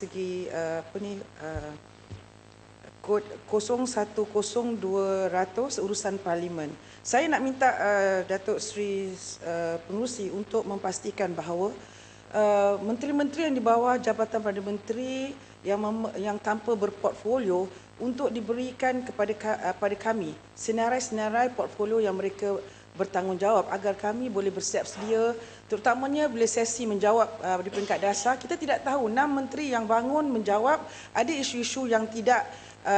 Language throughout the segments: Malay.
segi kod 010200 urusan parlimen. Saya nak minta Datuk Seri Pengerusi untuk memastikan bahawa menteri-menteri yang di bawah Jabatan Perdana Menteri yang tanpa berportfolio untuk diberikan kepada kami senarai-senarai portfolio yang mereka bertanggungjawab agar kami boleh bersiap sedia, terutamanya bila sesi menjawab di peringkat dasar. Kita tidak tahu 6 menteri yang bangun menjawab, ada isu-isu yang tidak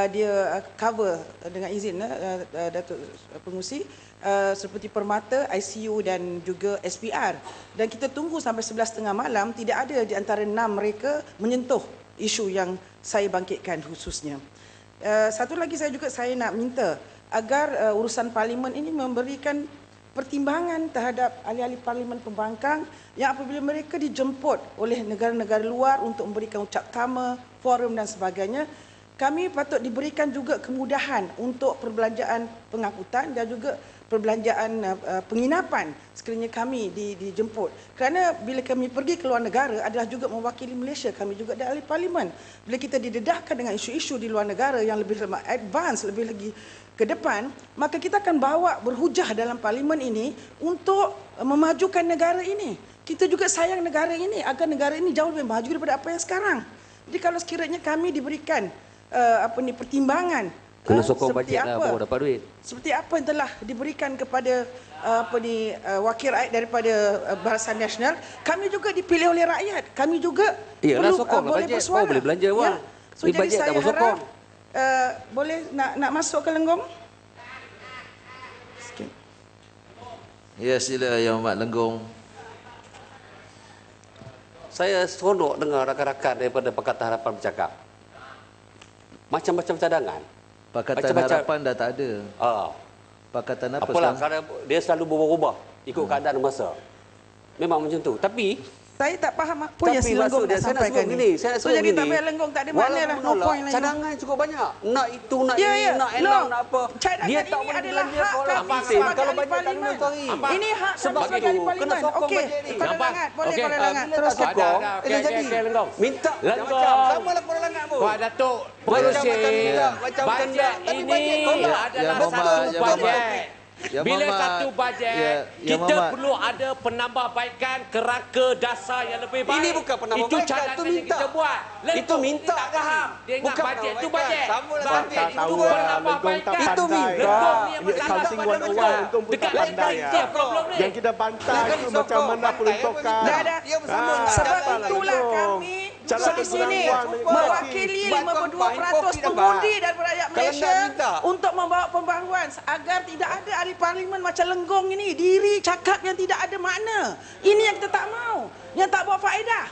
dia cover dengan izin Datuk Pengerusi, seperti Permata, ICU dan juga SPR. Dan kita tunggu sampai 11.30 malam, tidak ada di antara 6 mereka menyentuh isu yang saya bangkitkan khususnya. Satu lagi saya nak minta agar urusan parlimen ini memberikan pertimbangan terhadap ahli-ahli parlimen pembangkang yang apabila mereka dijemput oleh negara-negara luar untuk memberikan ucap tama, forum dan sebagainya, kami patut diberikan juga kemudahan untuk perbelanjaan pengangkutan dan juga perbelanjaan penginapan sekiranya kami dijemput. Kerana bila kami pergi ke luar negara adalah juga mewakili Malaysia, kami juga ada ahli parlimen. Bila kita didedahkan dengan isu-isu di luar negara yang lebih advance, lebih lagi ke depan, maka kita akan bawa berhujah dalam parlimen ini untuk memajukan negara ini. Kita juga sayang negara ini agar negara ini jauh lebih maju daripada apa yang sekarang. Jadi kalau sekiranya kami diberikan pertimbangan, kena sokong bajet lah baru dapat duit. Seperti apa yang telah diberikan kepada wakil rakyat daripada Barisan Nasional, kami juga dipilih oleh rakyat. Kami juga perlu boleh bersuara. Boleh belanja wang. So, jadi saya harap boleh nak masuk ke Lenggong? Sikit. Ya, sila Yang Amat Lenggong. Saya seronok dengar rakan-rakan daripada Pakatan Harapan bercakap. Macam-macam cadangan. Pakatan Harapan dah tak ada. Pakatan apa? Apalah, kerana dia selalu berubah-ubah ikut keadaan masa. Memang macam tu. Tapi saya tak faham apa yang si Lenggong nak sampaikan ni. So jadi tak payah Lenggong, tak ada makna lah. No point lah. Cadangan cukup banyak. Nak itu, nak ini, nak elang, nak apa. Dia tak ini adalah hak kami sebagai ahli parlimen. Ini hak kami sebagai ahli parlimen. Okey, kalau langat, boleh kalau langat. Terus sokong. Itu jadi. Minta. Lenggong. Sama lah kalau langat pun. Pak Datuk Pengerusi, bajet ini adalah satu bajet. Bila satu bajet, kita perlu ada penambahbaikan kerangka dasar yang lebih baik. Ini bukan penambahbaikan, itu cadangan yang kita buat. Itu minta tak faham. Dia ingat bajet itu bajet. Bajet itu tahu penambahbaikan. Itu minta. Lenggong ni yang masalah Accounting pada 101 mereka. untung pun tak Dekat pandai dia problem ni. Yang kita bantah itu macam mana peruntukan. sebab itulah kami di sini mewakili 52% pengundi daripada rakyat Malaysia untuk membawa pembaharuan agar tidak ada ahli parlimen macam Lenggong ini diri cakap yang tidak ada makna. Ini yang kita tak mau, yang tak buat faedah.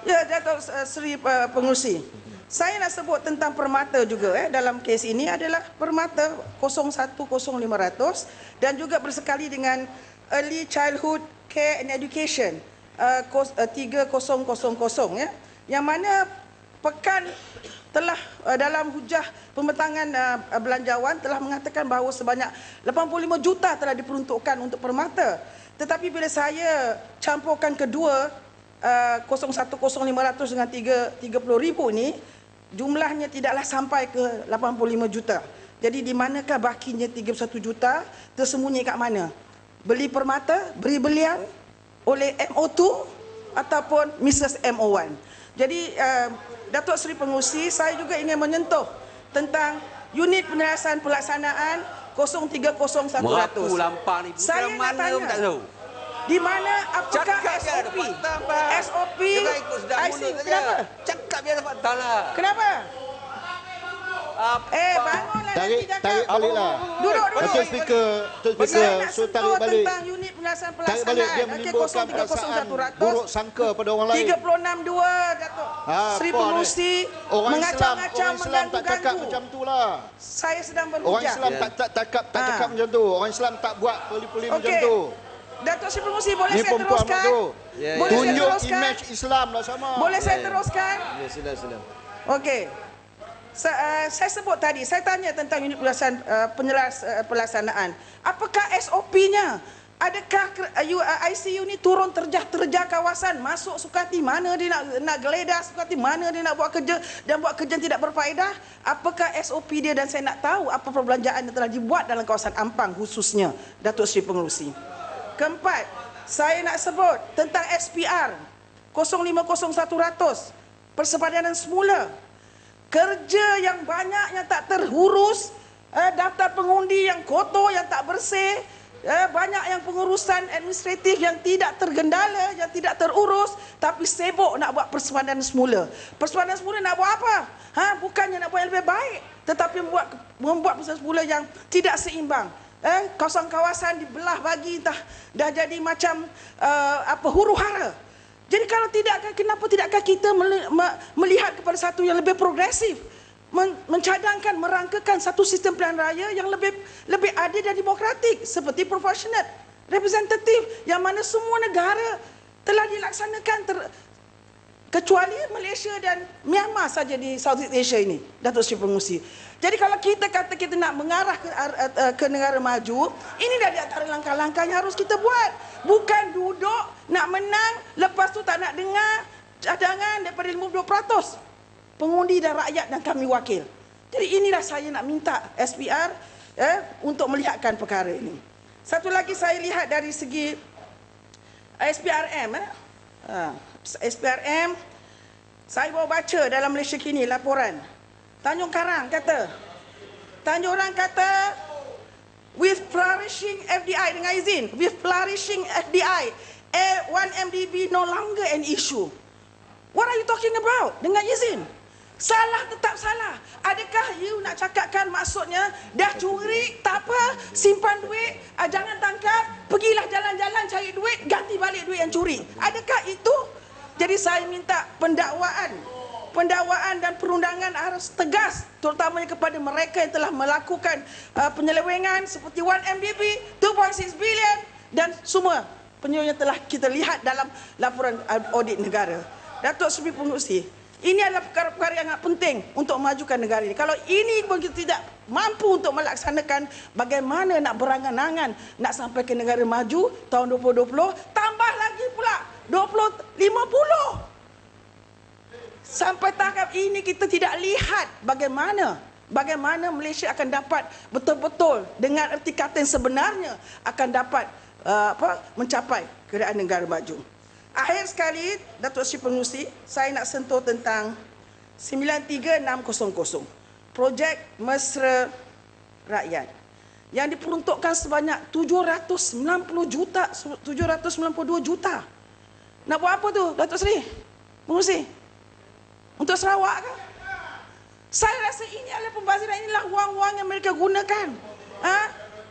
Ya, Datuk Seri Pengerusi, saya nak sebut tentang Permata juga. Dalam kes ini adalah Permata 010500 dan juga bersekali dengan Early Childhood Care and Education 3000 ya, yang mana pekan telah dalam hujah pembentangan belanjawan telah mengatakan bahawa sebanyak 85 juta telah diperuntukkan untuk Permata. Tetapi bila saya campurkan kedua 010500 dengan 30,000 ni, jumlahnya tidaklah sampai ke 85 juta. Jadi di manakah bakinya 31 juta tersembunyi kat mana? Beli Permata, beri belian oleh MO2 ataupun Mrs. MO1. Jadi Datuk Seri Pengerusi, saya juga ingin menyentuh tentang unit penyelesaian pelaksanaan 030100. Merapu lampang ni. Saya nak tanya, di mana apakah SOP? SOP IC, kenapa? Cakap biar dapat tanah. Kenapa? Bangunlah nanti cakap. Tarik balik lah. Duduk. Betul speaker, Saya nak so tarik sentuh balik. tentang unit penyelesaian Tarik balik, dia pelaksanaan. menimbulkan perasaan buruk sangka pada orang lain. 36.2 Datuk Seri Pengerusi mengacam-acam, Islam tak cakap mengganggu. macam tu lah. Saya sedang Orang berhujah. Islam tak cakap macam tu. Orang Islam tak buat poli-poli macam tu. Datuk Seri Pengerusi, boleh Ni saya perempuan teruskan? tu. Boleh saya Tunjuk teruskan? imej Islam lah sama. Boleh saya teruskan? Ya, sila. Okey. Saya sebut tadi, saya tanya tentang unit pelaksanaan. Apakah SOP-nya? Adakah ICU ni turun terjah kawasan, masuk Sukati, mana dia nak geledah Sukati, mana dia nak buat kerja dan buat kerja yang tidak berfaedah? Apakah SOP dia? Dan saya nak tahu apa perbelanjaan yang telah dibuat dalam kawasan Ampang khususnya, Datuk Seri Pengerusi. Keempat, saya nak sebut tentang SPR 050-100, persepadanan semula. Kerja yang banyak yang tak terurus, daftar pengundi yang kotor, yang tak bersih, banyak yang pengurusan administratif yang tidak tergendala, yang tidak terurus, tapi sibuk nak buat persepadanan semula. Persepadanan semula nak buat apa? Bukannya nak buat yang lebih baik, tetapi membuat persepadanan semula yang tidak seimbang. Kawasan-kawasan dibelah bagi, dah jadi macam huru-hara. Jadi kalau tidak, kenapa tidakkah kita melihat kepada satu yang lebih progresif? Mencadangkan, merangkakan satu sistem pilihan raya yang lebih adil dan demokratik seperti proportionate representatif yang mana semua negara telah dilaksanakan kecuali Malaysia dan Myanmar saja di Southeast Asia ini, Datuk Seri Pengerusi. Jadi kalau kita kata kita nak mengarah ke negara maju, ini dah di antara langkah-langkah yang harus kita buat. Bukan duduk nak menang, lepas tu tak nak dengar cadangan daripada 50% pengundi dan rakyat dan kami wakil. Jadi inilah saya nak minta SPR untuk melihatkan perkara ini. Satu lagi saya lihat dari segi SPRM. SPRM, saya baru baca dalam Malaysia Kini laporan. Tanjung Karang kata, with flourishing FDI, dengan izin, with flourishing FDI, 1MDB no longer an issue. What are you talking about? Dengan izin. Salah tetap salah. Adakah you nak cakapkan maksudnya dah curi, tak apa, simpan duit, jangan tangkap, pergilah jalan-jalan cari duit, ganti balik duit yang curi. Adakah itu? Jadi saya minta pendakwaan dan perundangan harus tegas, terutamanya kepada mereka yang telah melakukan penyelewengan seperti 1MDB, 2.6 bilion dan semua penyelewengan yang telah kita lihat dalam laporan audit negara. Datuk Seri Pengerusi, ini adalah perkara-perkara yang sangat penting untuk memajukan negara ini. Kalau ini begitu tidak mampu untuk melaksanakan, bagaimana nak berangan-angan nak sampai ke negara maju tahun 2020, tambah lagi pula 2050. Sampai tahap ini kita tidak lihat bagaimana Malaysia akan dapat betul-betul dengan erti kata yang sebenarnya akan dapat mencapai keadaan negara maju. Akhir sekali, Datuk Seri Pengerusi, saya nak sentuh tentang 93600, projek mesra rakyat yang diperuntukkan sebanyak 792 juta. Nak buat apa tu, Datuk Seri Pengerusi? Untuk Sarawak ke? Saya rasa ini adalah pembaziran, inilah wang-wang yang mereka gunakan.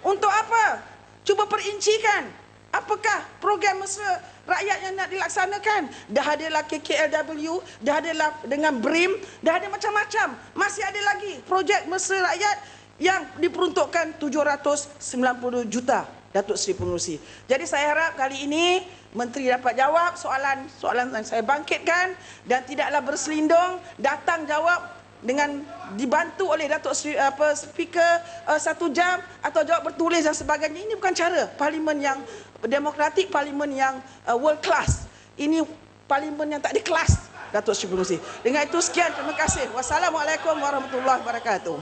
Untuk apa? Cuba perincikan. Apakah program mesra rakyat yang nak dilaksanakan? Dah adalah KKLW, dah adalah dengan BRIM, dah ada macam-macam. Masih ada lagi projek mesra rakyat yang diperuntukkan 790 juta, Datuk Seri Pengerusi. Jadi saya harap kali ini Menteri dapat jawab soalan yang saya bangkitkan dan tidaklah berselindung, datang jawab dengan dibantu oleh Datuk Seri Speaker 1 jam atau jawab bertulis dan sebagainya. Ini bukan cara parlimen yang demokratik, parlimen yang world class. Ini parlimen yang tak ada kelas, Datuk Seri Pengerusi. Dengan itu sekian, terima kasih. Wassalamualaikum warahmatullahi wabarakatuh.